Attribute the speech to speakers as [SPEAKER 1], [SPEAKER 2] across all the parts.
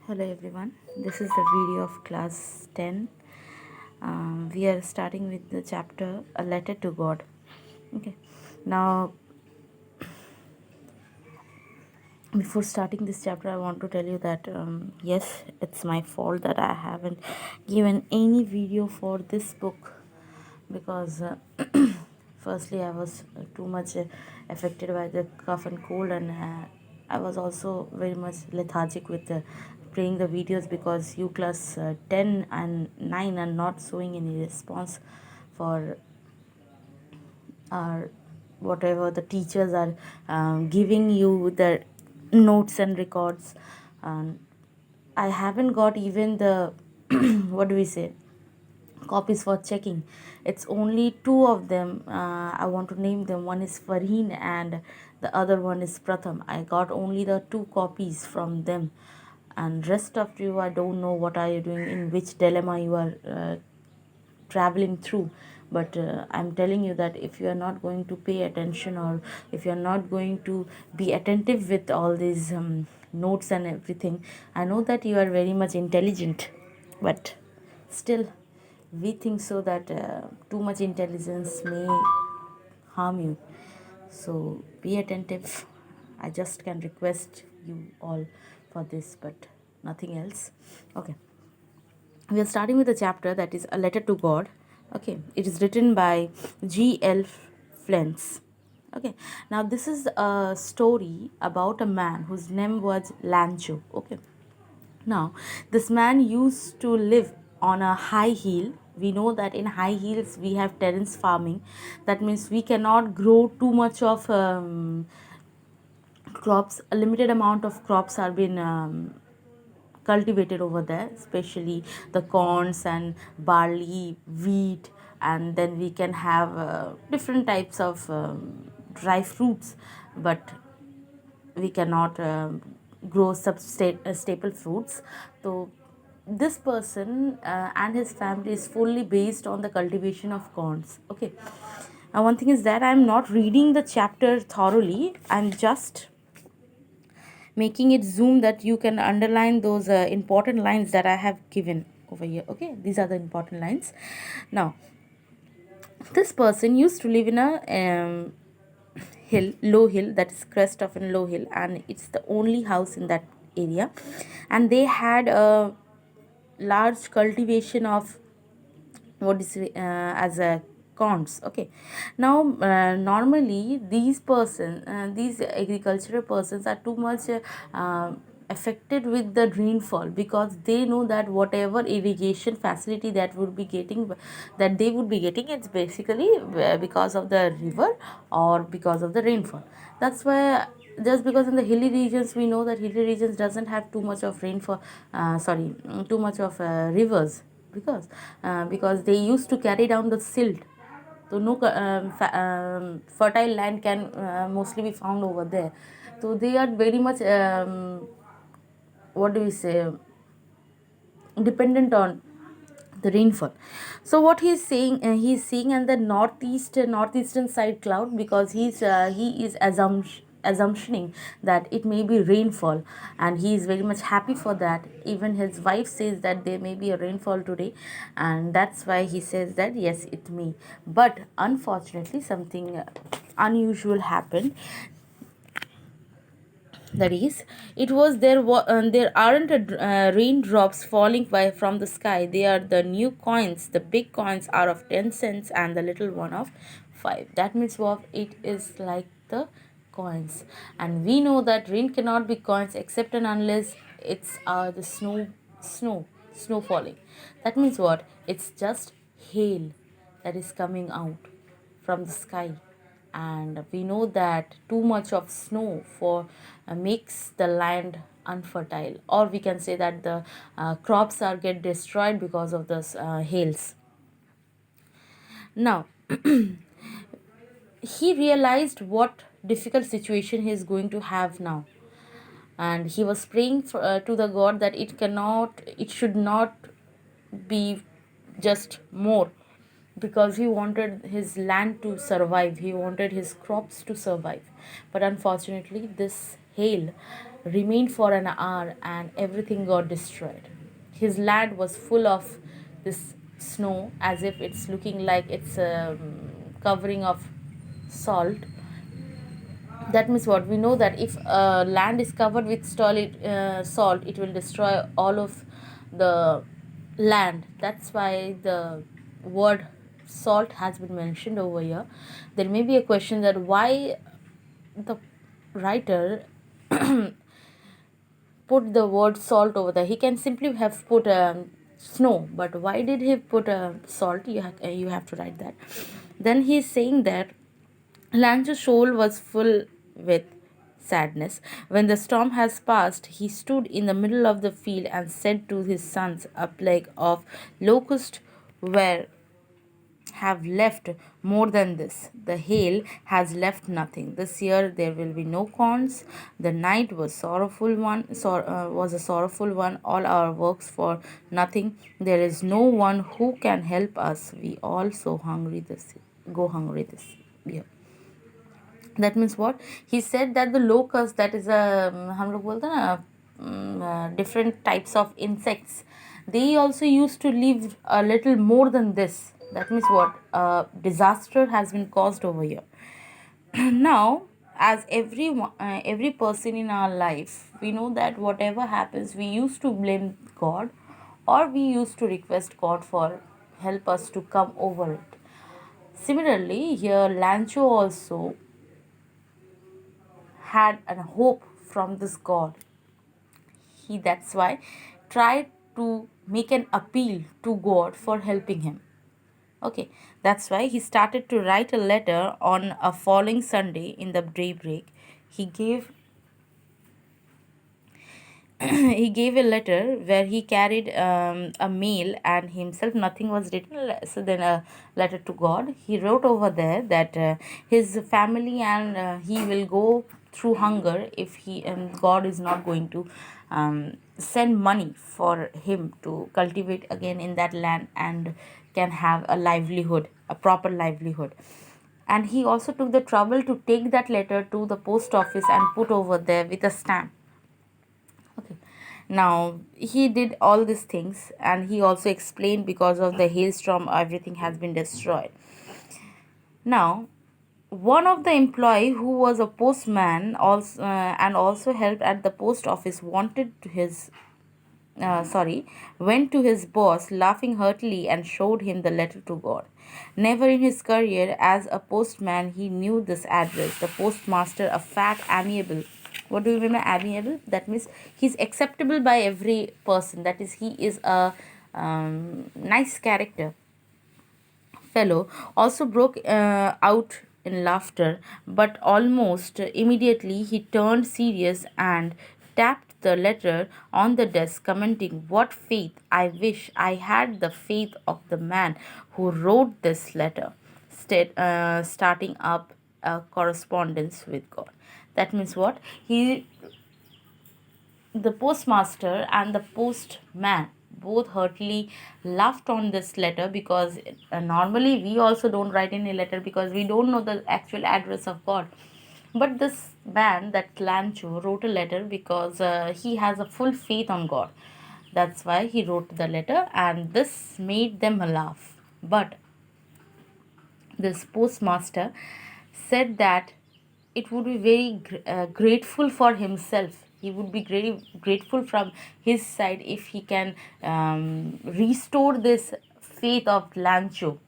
[SPEAKER 1] Hello everyone, this is the video of class 10. We are starting with the chapter A Letter to God. Okay, now before starting this chapter, I want to tell you that yes, it's my fault that I haven't given any video for this book because firstly, I was too much affected by the cough and cold, and I was also very much lethargic with playing the videos because you class 10 and 9 are not showing any response for or whatever the teachers are giving you the notes and records. And I haven't got even the what do we say, copies for checking. It's only two of them. I want to name them. One is Farheen and the other one is Pratham. I got only the two copies from them, and rest of you, I don't know what are you doing, in which dilemma you are traveling through. But I'm telling you that if you are not going to pay attention, or if you are not going to be attentive with all these notes and everything, I know that you are very much intelligent, but still we think so that too much intelligence may harm you. So be attentive. I just can request you all for this, but nothing else. Okay, we are starting with a chapter that is A Letter to God. Okay, it is written by G.L. Flens. Okay, now this is a story about a man whose name was Lancho. Okay, now this man used to live on a high hill. We know that in high hills we have terrace farming. That means we cannot grow too much of crops. A limited amount of crops are being cultivated over there, especially the corns and barley, wheat, and then we can have different types of dry fruits, but we cannot grow staple fruits. So this person and his family is fully based on the cultivation of corns. Okay, one thing is that I'm not reading the chapter thoroughly, I'm just making it zoom that you can underline those important lines that I have given over here. Okay, these are the important lines. Now this person used to live in a low hill, that is crest of a low hill, and it's the only house in that area, and they had a large cultivation of what is as a corns. Okay, now normally these agricultural persons are too much affected with the rainfall, because they know that whatever irrigation facility that they would be getting, it's basically because of the river or because of the rainfall. That's why, just because in the hilly regions, we know that hilly regions doesn't have too much of rainfall, too much of because they used to carry down the silt, so no fertile land can mostly be found over there. So they are very much what do we say, dependent on the rainfall. So what he's seeing in the northeastern side cloud, because he is assumptioning that it may be rainfall, and he is very much happy for that. Even his wife says that there may be a rainfall today, and that's why he says that yes, it may. But unfortunately, something unusual happened. That is, there aren't raindrops falling from the sky. They are the new coins. The big coins are of 10 cents and the little one of 5. That means what, it is like the coins. And we know that rain cannot be coins except and unless it's the snow falling. That means what, it's just hail that is coming out from the sky. And we know that too much of snow for makes the land unfertile, or we can say that the crops are get destroyed because of the hails. Now he realized what difficult situation he is going to have now, and he was praying to the god that it should not be just more, because he wanted his land to survive, he wanted his crops to survive. But unfortunately, this hail remained for an hour and everything got destroyed. His land was full of this snow, as if it's looking like it's covering of salt. That means what we know, that if land is covered with salt, it will destroy all of the land. That's why the word salt has been mentioned over here. There may be a question that why the writer put the word salt over there. He can simply have put snow, but why did he put salt? You have to write that. Then he is saying that Lance's soul was full with sadness. When the storm has passed, he stood in the middle of the field and said to his sons, a plague of locusts were have left more than this. The hail has left nothing. This year there will be no corns. The night was was a sorrowful one. All our works for nothing. There is no one who can help us. We all so hungry this go hungry this year. That means what he said, that the locust, that is a हम लोग बोलते हैं ना different types of insects, they also used to live a little more than this. That means what disaster has been caused over here. Now, as every person in our life, we know that whatever happens, we used to blame God, or we used to request God for help us to come over it. Similarly, here Lancho also had a hope from this God. He, that's why, tried to make an appeal to God for helping him. Okay, that's why he started to write a letter on a following Sunday in the daybreak. He gave he gave a letter where he carried a mail, and himself nothing was written. So then a letter to God. He wrote over there that his family and he will go through hunger if he God is not going to send money for him to cultivate again in that land and can have a livelihood, a proper livelihood. And he also took the trouble to take that letter to the post office and put over there with a stamp. Okay. Now he did all these things, and he also explained because of the hailstorm everything has been destroyed. Now, one of the employee who was a postman also and also helped at the post office went to his boss laughing heartily and showed him the letter to God. Never in his career as a postman he knew this address. The postmaster, a fat, amiable. What do you mean by amiable? That means he's acceptable by every person. That is, he is a nice character fellow, also broke out in laughter, but almost immediately he turned serious and tapped the letter on the desk, commenting, "What faith! I wish I had the faith of the man who wrote this letter," starting up a correspondence with God. That means what? The postmaster and the postman both heartily laughed on this letter, because normally we also don't write any letter because we don't know the actual address of God. But this man, that Lancho, wrote a letter because he has a full faith on God. That's why he wrote the letter, and this made them laugh. But this postmaster said that it would be very grateful for himself. He would be grateful from his side if he can restore this faith of Lancho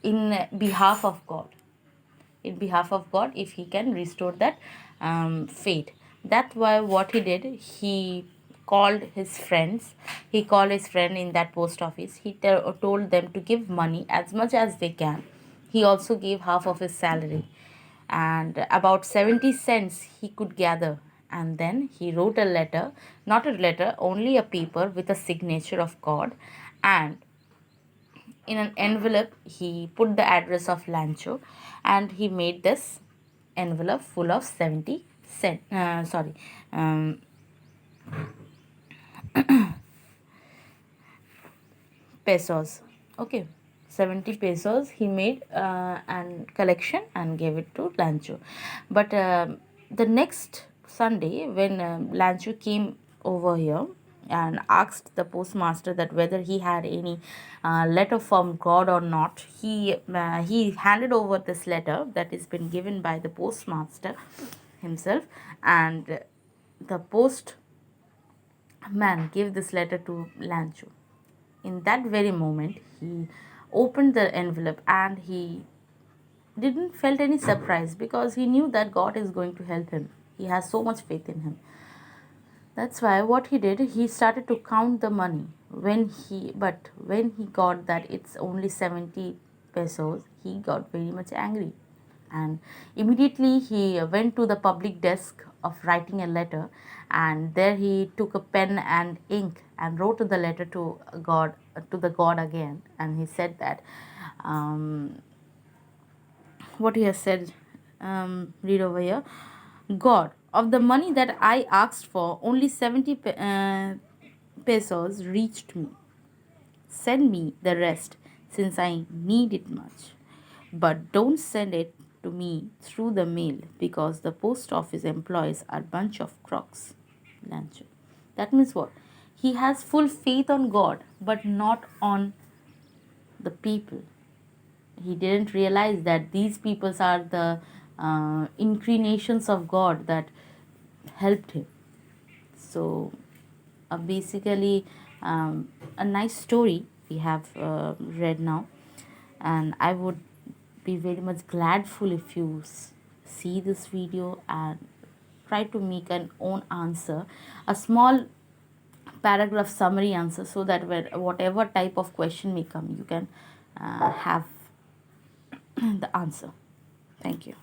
[SPEAKER 1] in behalf of God. In behalf of God, if he can restore that faith. That's why what he did, he called his friends. He called his friend in that post office. He told them to give money as much as they can. He also gave half of his salary, and about 70 cents he could gather. And then he wrote a letter, not a letter, only a paper with a signature of God, and in an envelope he put the address of Lancho, and he made this envelope full of 70 cent pesos. Okay, 70 pesos he made and collection and gave it to Lancho. But the next Sunday, when Lanchu came over here and asked the postmaster that whether he had any letter from God or not, he handed over this letter that has been given by the postmaster himself, and the postman gave this letter to Lanchu. In that very moment, he opened the envelope and he didn't felt any surprise because he knew that God is going to help him. He has so much faith in him. That's why what he did, he started to count the money. When he got that it's only 70 pesos, he got very much angry. And immediately he went to the public desk of writing a letter, and there he took a pen and ink and wrote the letter to the God again, and he said that what he has said, read over here. God, of the money that I asked for, only 70 pesos reached me. Send me the rest, since I need it much. But don't send it to me through the mail, because the post office employees are bunch of crooks. Lancho. That means what? He has full faith on God, but not on the people. He didn't realize that these peoples are the incarnations of God that helped him. So, basically, a nice story we have read now, and I would be very much gladful if you see this video and try to make an own answer, a small paragraph summary answer, so that whatever type of question may come, you can have the answer. Thank you.